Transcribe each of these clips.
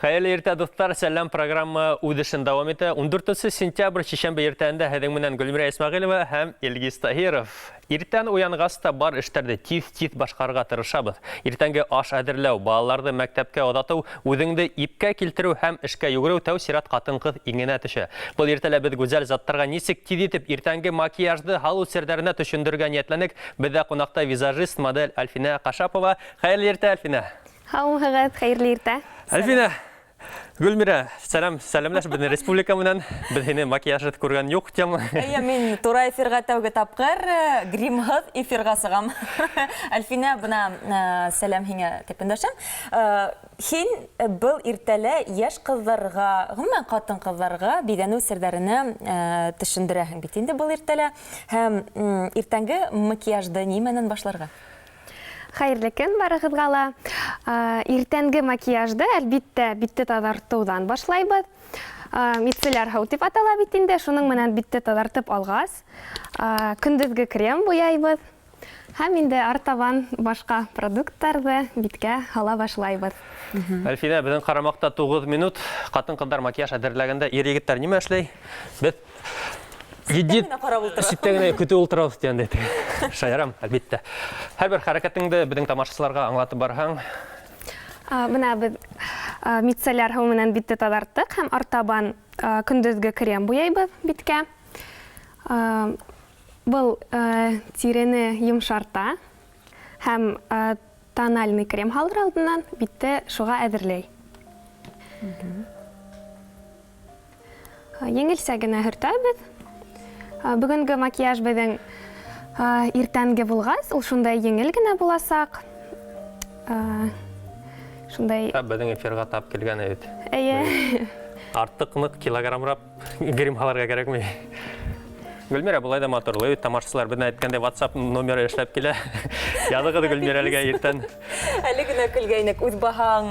Hayırlı erте dostlar, selam programma udışın devam ete. 14 sentyabr Çişembe ertende hediminen Gülmira Esmagilova hem Elgis Tahirov. Erten uyanğasta bar işlerde tiz başqarıga tırışabız. Ertenge aş әдірләу, балаларды мәктәпкә odату, үзеңді ипкә килтеру һәм эшкә йөгерү тәү сират хатын-кыз иңенә төшә. Бұл ертелә без гүзәл заттарга нисек тиз итеп эртәнге макияжды халу сердәренә төшендергән ниятленек. Бездә кунакта визажист модель Альфина Кашапова. Хәерле ерте, Альфина. Хәерле ерте. Альфина, Гүлмира, сәламләш безнең республика менән. Без һине макияжды күргән юк тем. Мин тура эфирга тәүге тапкыр гримһыз эфирга сыгам. Альфина, бына сәлам һиңә тепендәшем. Һин был иртәлә яшь кызларга, гомумән хатын кызларга бигәнү сердәренә төшендерәһең бит инде был иртәлә. Һәм иртәнге макияжды нимәнән башларга? Хәерле көн барыгызга ла. Иртәнге макияжды әлбиттә битте тазартудан башлайбыз. Мицелляр һау дип атала бит инде, шуның менән битте тазартып алгас, көндезге крем буяйбыз. Һәм инде артабан башка продуктларны биткә һала башлайбыз. Альфина, безнең карамакта 9 минут. Хатын-кызлар макияж әзерләгәндә ир-егетләр нимә эшләй? Без Ситтәгенә көтү ултырабыз дигәндә. Шаярам, әлбиттә. Һәрбер хәрәкәтеңдә безнең тамашачыларга аңлатып барһаң. Менә без мицелляр һау менән битте тазарттык һәм артабан көндезге крем буяйбыз биткә. Бұл тирене йомшарта һәм тональный крем һалыр алдыннан битте шуга әзерләй. Еңелсә генә һөртәбез. Бүгенге макияж безнең иртәнге булгас, ул шундай еңел генә буласак. Шундай. Безнең эфирга тап килгән бит. Әйе. Артык нык килограммрап грим һалырга кирәкми. Гүлмира, булай да матурлы, тамашачылар безне әйткәндә WhatsApp номеры эшләп килә. Языгы Гүлмирәләргә иртән. Әле генә көлгәйнек, үз баһаң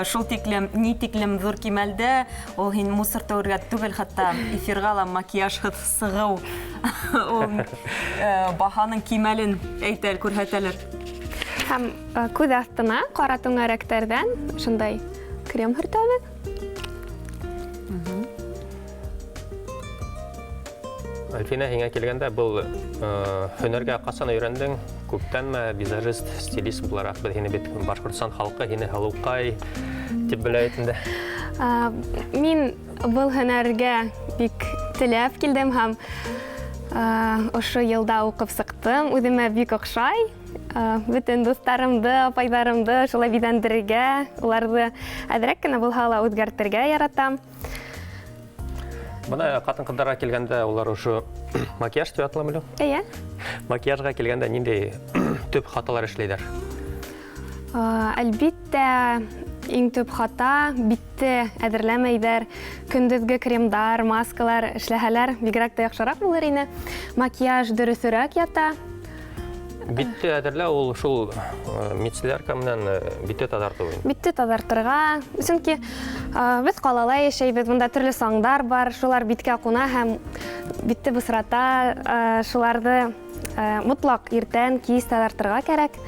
шул тиклем, ни тиклем зур кимәлдә, ул һин мусор тәүргә түгел, хатта эфирга ла макияжһыз сыгыу. Баһаның кимәлен әйтәл, күрһәтәләр. Һәм күз астына кара түңәрәктәрдән шундай крем һөртәбез. Альфина, һиңә килгәндә был һөнәргә касан өйрәндең? Күптәнме визажист, стилист буларак без һине бит Башкортстан халкы һине Халукай дип белә инде. Мин был һөнәргә бик теләп килдем һәм ошо елда укып сыктым. Үземә бик охшай. Бүтән достарымды, апайларымды шулай бизәндерергә, уларны әзрәк кенә булса ла үзгәртергә яратам. Бына хатын-кызларга килгәндә улар ушу макияж дип аталамы? Әйе. Макияжга килгәндә нинди төп хаталар эшләйләр? Әлбиттә, иң төп хата битте әзерләмәйдәр. Көндезге кремдар, маскалар эшләһәләр бигрәк тә яхшырак булыр иде. Макияж дөресрәк ята. Битте әзерләү ул шул мицеллярка менән битте тазарту. Битте тазартырга, чөнки без калала яшәйбез, монда төрле саңдар бар, шулар биткә куна һәм битте бысрата, шуларды мутлак иртән кис тазартырга кирәк.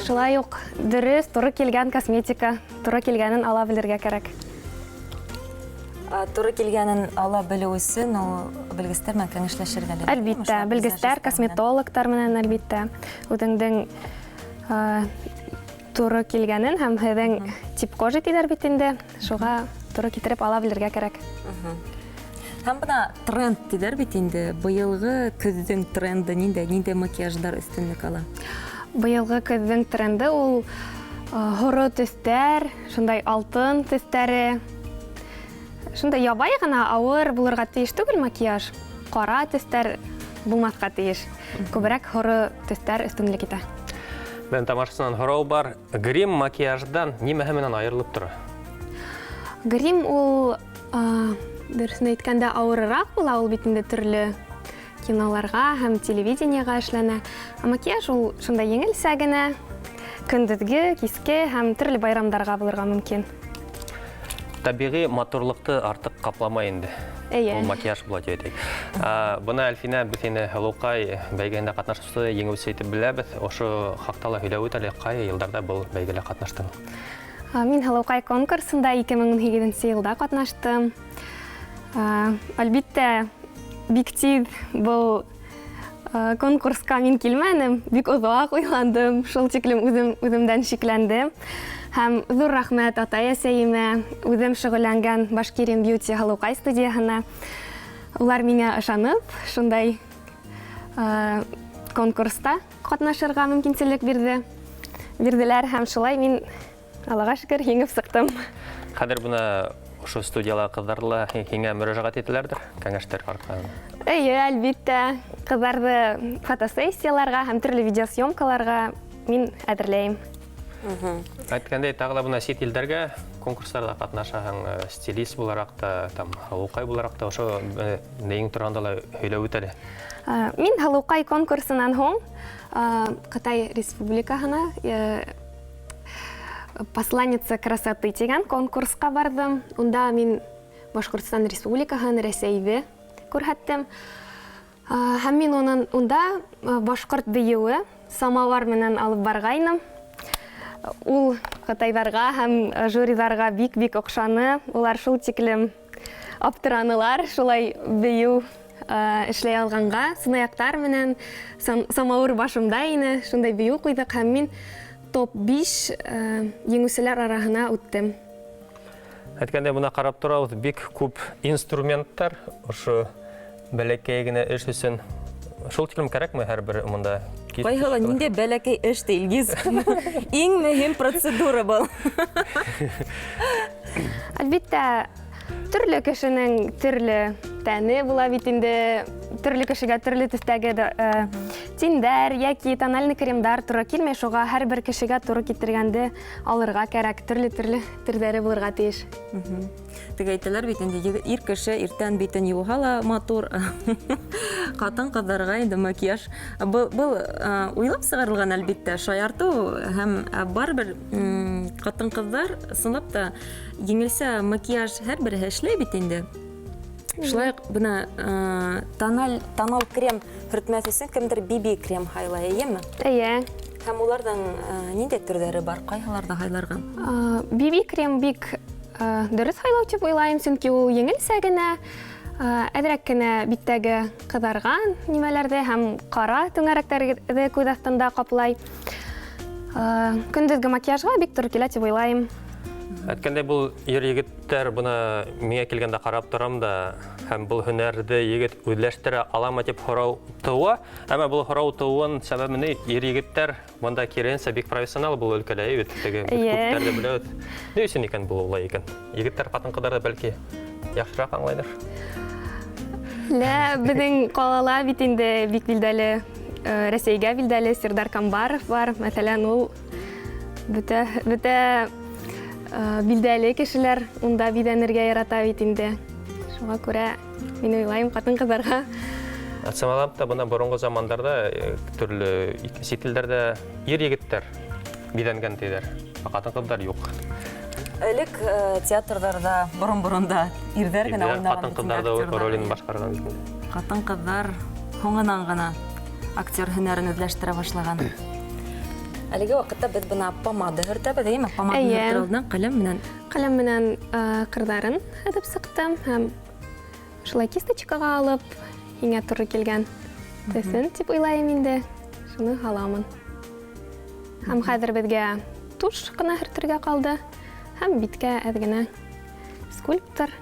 Шулай ук дөрес, туры килгән косметика, туры килгәнен ала белергә кирәк. Туры килгәнен ала белү өчен ул белгечләр менән кәңәшләшергә кирәк. Әлбиттә, белгечләр, косметологтар менән әлбиттә үзеңнең туры килгәнен һәм һеҙҙең тип кожа тиҙәр бит инде, шуға туры китереп ала белергә кирәк. Һәм бына тренд тиҙәр бит инде, быйылғы көҙҙөң тренды ниндәй макияждар өстөнлөк ала? Быйылғы көҙҙөң тренды ул һоро төҫтәр, шундай алтын төҫтәре. Шундай ябай гына ауыр булырга тиеш түгел макияж. Кара төстәр булмаска тиеш. Күбрәк һоро төстәр өстенлек итә. Мен тамашасынан һорау бар. Грим макияждан нимәһе менән айырылып тора? Грим ул дөресен әйткәндә авыррак була, ул бит инде төрле киноларга һәм телевидениега эшләнә. Макияж ул шундай еңелсә генә, көндезге, киске һәм төрле байрамдарга булырга мөмкин. Табиғи матурлықты артық қапламай инде. Ул макияж була дип әйтәйек. Бына Альфина без һине Халукай бәйгеһендә катнашты, еңеүсе итеп беләбез. Ошо хакта ла һөйләп үтәле, кай елдарда был бәйгедә катнаштың? Мин Һылыукай конкурсында 2018 елда катнаштым. Әлбиттә, бик тиз был конкурска мин килмәдем, бик озак уйландым, шул тиклем үземдән шикләндем. Һәм зур рәхмәт ата-әсәемә, үзем шөгыльләнгән Башкирин Бьюти Һылыукай студияһына. Улар миңа ышанып, шундай конкурста катнашырга мөмкинлек бирделәр һәм шулай мин Аллага шөкер еңеп сыктым. Хәзер буна ошо студияла кызларла һиңә мөрәҗәгать ителәләрдер, кәңәштәр аркылы. Әлбиттә, кызларны фотосессияларга һәм төрле видеосъемкаларга мин әзерләйм. Әйткәндәй, тагы буна сит илдәргә конкурсларда катнашаһың, стилист буларак та, Һылыукай буларак та ошо нең торганда ла һөйләп үтәле. Мин Һылыукай конкурсынан һуң Кытай Республикаһына Посланница красоты дигән конкурска бардым. Унда мин Башкортстан Республикаһын, Рәсәйне күрһәттем. Һәм мин унда башкорт биюе самовар менән алып баргайным. Ул кытайларга һәм жюриларга бик охшаны. Улар шул тиклем аптыранылар, шулай бию эшләй алганга, сынаяктар менән самовар башымда ине, шундай бию куйдык һәм мин топ-5 еңүселәр араһына үттем. Әйткәндәй, буна карап торабыз, бик күп инструменттар, ошо бәләкәй генә эш өчен. Шул тиклем кирәкме һәрбер монда? Кайһыла нинде бәләкәй эш тә Илгиз. Иң мөһим процедура был. Әлбиттә, төрле кешенең төрле тәне була бит инде, төрле кешегә төрле төстәге тиндәр яки тональный кремдар туры килмәй, шуга һәрбер кешегә туры китергәнде алырга кирәк, төрле төрдәре булырга тиеш. Теге әйтәләр бит инде ир кеше иртән битен юга ла матур. Хатын-кызларга инде макияж был уйлап сыгарылган әлбиттә, шаярту һәм барбер хатын-кызлар сынлап та еңелсә макияж һәрбер эшләй бит инде. Шулай бына тонал крем хөртмәс өчен кемдер BB крем хайлай, әйеме? Һәм улардан нинди төрдәре бар, кайһыларда хайларган? BB крем бик дөрес хайлау дип уйлайм, чөнки ул еңелсә генә, әҙерәк кенә биттәге кызарган нимәләрдә һәм кара түңәрәктәрҙе күҙ аҫтында ҡаплай. Көндөҙгө макияжға бик туры килә дип уйлайм. Әйткәндәй, бул ир-егеттәр буна миңә килгәндә карап торам да, һәм бул һөнәрде егет үҙләштерә аламы дип һорау тыуа. Әммә бул һорау тыуын сәбәбе ир-егеттәр монда кирәнсә бик профессионал бул өлкәдә, бит теге күптәрҙе беләбез. Ни өсөн икән бул улай икән? Егеттәр хатын-кызларда бәлки яхшыраҡ аңлайҙыр. Безнең ҡалала бит инде бик билдәле, Рәсәйгә билдәле Сердар Камбаров бар. Мәҫәлән, ул бөтә билдәле кешеләр унда биҙәнергә ярата бит инде. Шуға күрә мин уйлайым, ҡатын-ҡыҙҙарға. Самалап та бына боронғо замандарда төрлө сит илдәрҙә ир-егеттәр биҙәнгән тиҙәр, ҡатын-ҡыҙҙар юҡ. Элек театрҙарда борон-боронда ирҙәр генә уйнаған. Ҡатын-ҡыҙҙар ролен башҡарған. Ҡатын-ҡыҙҙар һуңынан ғына актер һөнәрен үҙләштерә башлаған. Әлеге ваҡытта беҙ бына помада һөртәбеҙ, әйеме? Помада һөртер алдынан Ҡәләм менән ҡырҙарын һыҙып сыҡтым һәм шулай кисточкаға алып, һиңә туры килгән төҫөн тип уйлайым инде. Шуны һаламын. Һәм хәҙер беҙгә туш ҡына һөртөргә ҡалды. Һәм биткә әҙ генә скульптор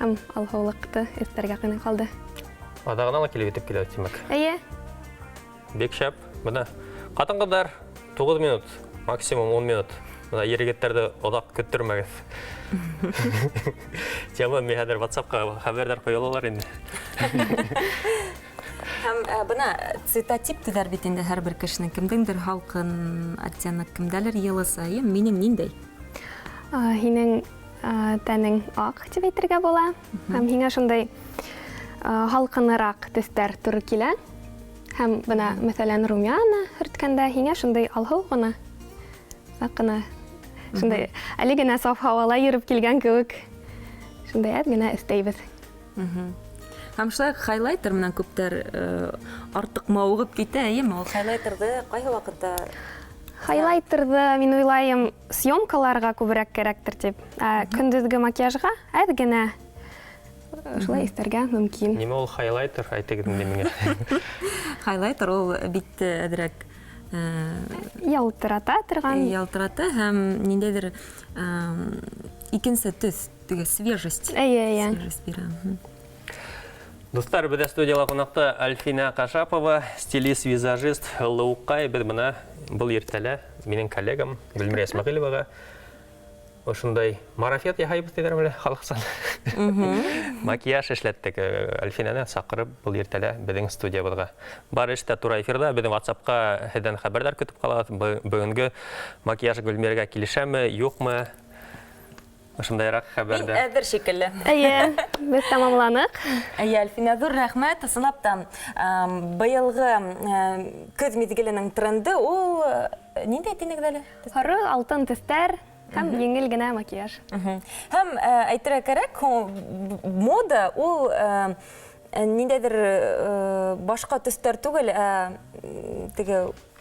һәм алһыулыҡты өҫтәргә генә ҡалды. Аҙағынан ла килеп етеп килә, тимәк. Эйе. Бик шәп. Бына ҡатын-ҡыҙҙар 9 минут, максимум 10 минут. Бына ир-егеттәрҙе оҙаҡ көттөрмәгеҙ. Тема мин хәҙер WhatsApp-ҡа хәбәрҙәр ҡуялалар инде. Һәм бына цветотип тиҙәр бит инде һәр бер кешенең. Кемдеңдер һалҡын оттенок, кемдәлер йылыса. Минең ниндәй? Һинең тәнең аҡ тип әйтергә була. Һәм һиңә шундай һалҡыныраҡ төҫтәр туры килә. Һәм бына, мәҫәлән, румяна һөрткәндә һиңә шундай алһыу ғына, саҡ шундай әле генә саф һауала йөрөп килгән кеүек, шундай әҙ генә өҫтәйбеҙ. Һәм шулай хайлайтер менән күптәр артыҡ мауығып китә, әйеме? Ул хайлайтерҙы ҡайһы ваҡытта Хайлайтерді, мен ойлайым, съемкаларға көбірек керектір деп. Күндізгі макияжға әдгені шылай істерге мүмкін. Неме ол хайлайтер айтегін демеңе? Хайлайтер ол битті әдірек Ялтырата тұрған. ялтыраты һәм ниндейдер икенсе төс, свежесть. Свежесть бирә. Достар, бізде студияла қонақта Альфина Қашапова, стилист, визажист, Лауқай. Біз мұна бұл ертелі менің коллегам Гүлмира Исмағиловаға ошындай марафет яхайбыз дейдер біле халықсан. Макияж эшләттік Альфинаны сақырып бұл ертелі біздің студиябызға. Бар ішті тура эфирда біздің WhatsApp-қа хәдән хабардар көтіп қалады. Бүгінгі макияж Гүлмираға келішәмі, йоқмы? Ошындайрақ хабарда. Әдір шекілі. Біз тамамланық. Альфина, зур рәхмәт. Сынап та быйылғы көз мезгілінің тренді ол нендей тенегдәлі? Хоры, алтын тістер, һәм еңіл генә макияж. Һәм әйтірі кәрәк, мода ол нендейдер башқа түстер түгел,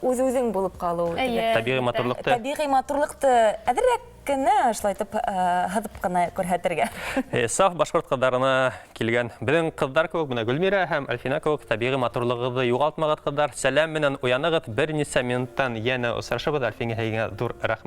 үз-үзің болып қалу. Табиғи матурлықты. Табиғи матурлықты әдірек кені шлайтып ғыдып қана көрхәтірге. Саф башқұрт қыдарына келген біздің қыздар көк, бұна Гүлмира һәм Альфина көк табиғи матурлығыды юғалтмағат қыздар. Сәлем менен уянығыт бір несе минуттан ені ұсыршыбыз Альфинге хейгіне дур рахмет.